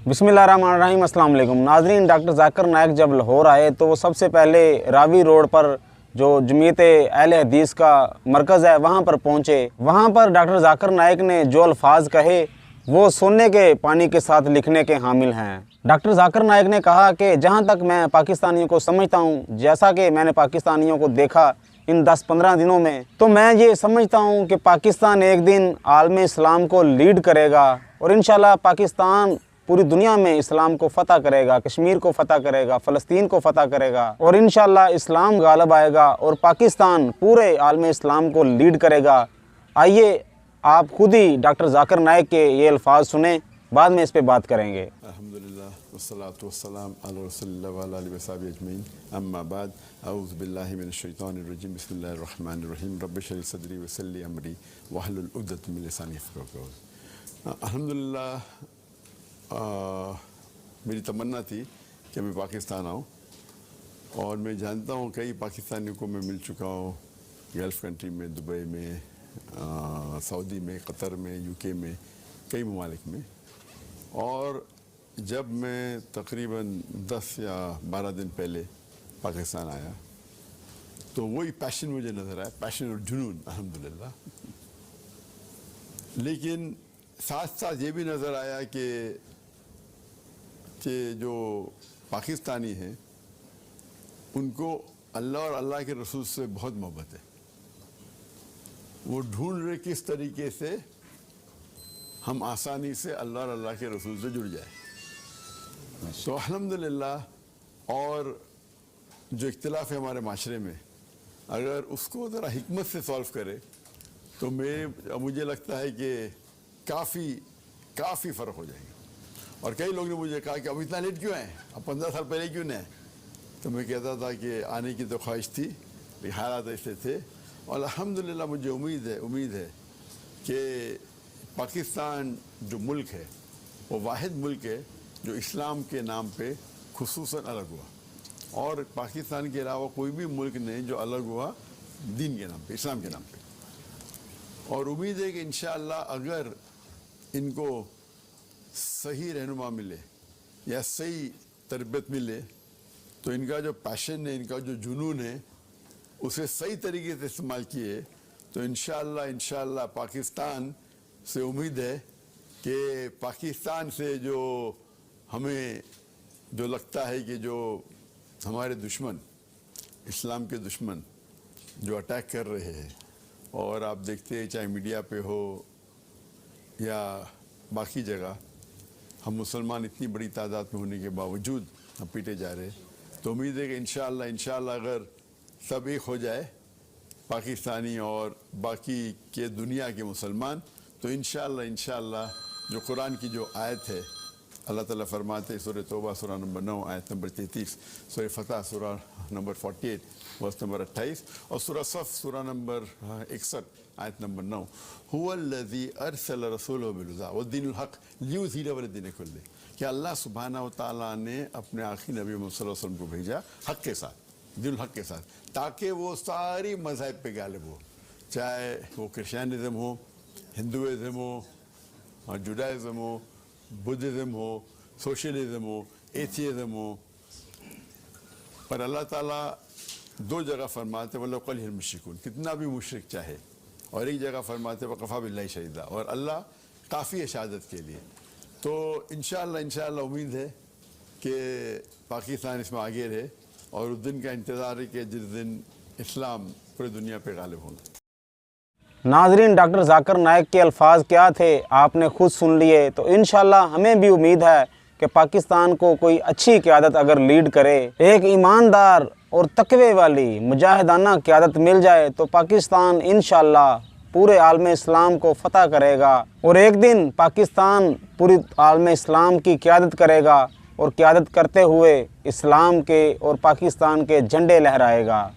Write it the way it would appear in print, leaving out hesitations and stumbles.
बिस्मिल्लाहिर्रहमानिर्रहीम। अस्सलाम वालेकुम नाज़रीन। डॉक्टर ज़ाकिर नाइक जब लाहौर आए तो वो सबसे पहले रावी रोड पर जो जमीयत अहले हदीस का मरकज़ है वहाँ पर पहुँचे। वहाँ पर डॉक्टर ज़ाकिर नाइक ने जो अल्फाज कहे वो सोने के पानी के साथ लिखने के हामिल हैं। डॉक्टर ज़ाकिर नाइक ने कहा कि जहाँ तक मैं पाकिस्तानियों को समझता हूँ, जैसा कि मैंने पाकिस्तानियों को देखा इन 10-15 दिनों में, तो मैं ये समझता हूँ कि पाकिस्तान एक दिन आलम इस्लाम को लीड करेगा और इंशाल्लाह पाकिस्तान पूरी दुनिया में इस्लाम को फ़तह करेगा, कश्मीर को फ़तह करेगा, फ़लस्तीन को फ़तह करेगा और इंशाल्लाह इस्लाम गालिब आएगा और पाकिस्तान पूरे आलम इस्लाम को लीड करेगा। आइए आप खुद ही डॉक्टर ज़ाकिर नाइक के ये अल्फाज सुने, बाद में इस पे बात करेंगे। अल्हम्दुलिल्लाह वस्सलातु वस्सलाम अला रसूलिल्लाह व अला आलिहि व सहबिहि अजमईन, अम्मा बाद, अऊज़ु बिल्लाहि मिनश शैतानिर रजीम, बिस्मिल्लाहिर रहमानिर रहीम, रब्बि इश्रह ली सदरी व यस्सिर ली अमरी वहलुल उक़दतम मिन लिसानी यफ़क़हू क़ौली। अल्हम्दुलिल्लाह मेरी तमन्ना थी कि मैं पाकिस्तान आऊँ और मैं जानता हूँ कई पाकिस्तानियों को मैं मिल चुका हूँ, गल्फ़ कंट्री में, दुबई में, सऊदी में, कतर में, यूके में, कई ममालिक में। और जब मैं तकरीबन 10 या 12 दिन पहले पाकिस्तान आया तो वही पैशन मुझे नज़र आया, पैशन और जुनून अल्हम्दुलिल्लाह। लेकिन साथ साथ ये भी नज़र आया कि जो पाकिस्तानी हैं उनको अल्लाह और अल्लाह के रसूल से बहुत मोहब्बत है। वो ढूंढ रहे किस तरीके से हम आसानी से अल्लाह और अल्लाह के रसूल से जुड़ जाए। तो अल्हम्दुलिल्लाह, और जो इख्तिलाफ है हमारे माशरे में, अगर उसको ज़रा हिकमत से सॉल्व करे तो मुझे लगता है कि काफ़ी फ़र्क हो जाएगा। और कई लोग ने मुझे कहा कि अब इतना लेट क्यों आए, अब 15 साल पहले क्यों नहीं आए। तो मैं कहता था कि आने की तो ख्वाहिश थी, लेकिन हालात ऐसे थे। और अल्हम्दुलिल्लाह मुझे उम्मीद है कि पाकिस्तान जो मुल्क है वो वाहिद मुल्क है जो इस्लाम के नाम पे खुसूसन अलग हुआ, और पाकिस्तान के अलावा कोई भी मुल्क नहीं जो अलग हुआ दीन के नाम पे, इस्लाम के नाम पे। और उम्मीद है कि इंशाअल्लाह अगर इनको सही रहनुमा मिले या सही तरबियत मिले तो इनका जो पैशन है, इनका जो जुनून है, उसे सही तरीके से इस्तेमाल किए तो इंशाअल्लाह पाकिस्तान से उम्मीद है कि पाकिस्तान से जो हमें जो लगता है कि जो हमारे दुश्मन, इस्लाम के दुश्मन जो अटैक कर रहे हैं, और आप देखते हैं चाहे मीडिया पे हो या बाकी जगह, हम मुसलमान इतनी बड़ी तादाद में होने के बावजूद हम पीटे जा रहे हैं। तो उम्मीद है कि इंशाअल्लाह अगर सब एक हो जाए, पाकिस्तानी और बाकी के दुनिया के मुसलमान, तो इंशाअल्लाह जो कुरान की जो आयत है, अल्लाह ताला फरमाते सूरह तौबा सूरह नंबर 9 आयत नंबर 33, सूरह फतह सूरह नंबर 48 वर्स नंबर 28 और सूरह सफ सूरह नंबर 61 आयत नंबर 9, हुवल्लज़ी अरसल रसूलहु बिल-हुदा वद्दीनिल हक़ लियुज़हिरहु अला दीनि कुल्लिही, कि अल्लाह सुब्हानहु व तआला ने अपने आखिरी नबी मोहम्मद सल्लल्लाहु अलैहि वसल्लम को भेजा हक़ के साथ, दिल हक़ के साथ, ताकि वो सारी मज़हब पे गालिब हो, चाहे वो क्रिश्चियनिज़म हो, हिंदुइज़म हो, जुडाइज़म हो, बुद्धिज़्म हो, सोशलिज़म हो, एथियज़म हो। पर अल्लाह ताला दो जगह फरमाते वल्लहु क़लियुल मुश्रिकून, कितना भी मुशरिक चाहे, और एक जगह फरमाते वक़फ़ा बिल्लाहि शहीदा, और अल्लाह काफ़ी है शहादत के लिए। तो इंशाअल्लाह उम्मीद है कि पाकिस्तान इसमें आगे रहे, और उस दिन का इंतज़ार है कि जिस दिन इस्लाम पूरी दुनिया पे गालिब होगा। नाज़रीन, डॉक्टर ज़ाकिर नाइक के अल्फाज क्या थे आपने खुद सुन लिए। तो इंशाल्लाह हमें भी उम्मीद है कि पाकिस्तान को कोई अच्छी क़यादत अगर लीड करे, एक ईमानदार और तक़वे वाली मुजाहिदाना क़यादत मिल जाए, तो पाकिस्तान इंशाल्लाह पूरे आलम इस्लाम को फ़तह करेगा और एक दिन पाकिस्तान पूरी आलम इस्लाम की क़यादत करेगा और क़यादत करते हुए इस्लाम के और पाकिस्तान के झंडे लहराएगा।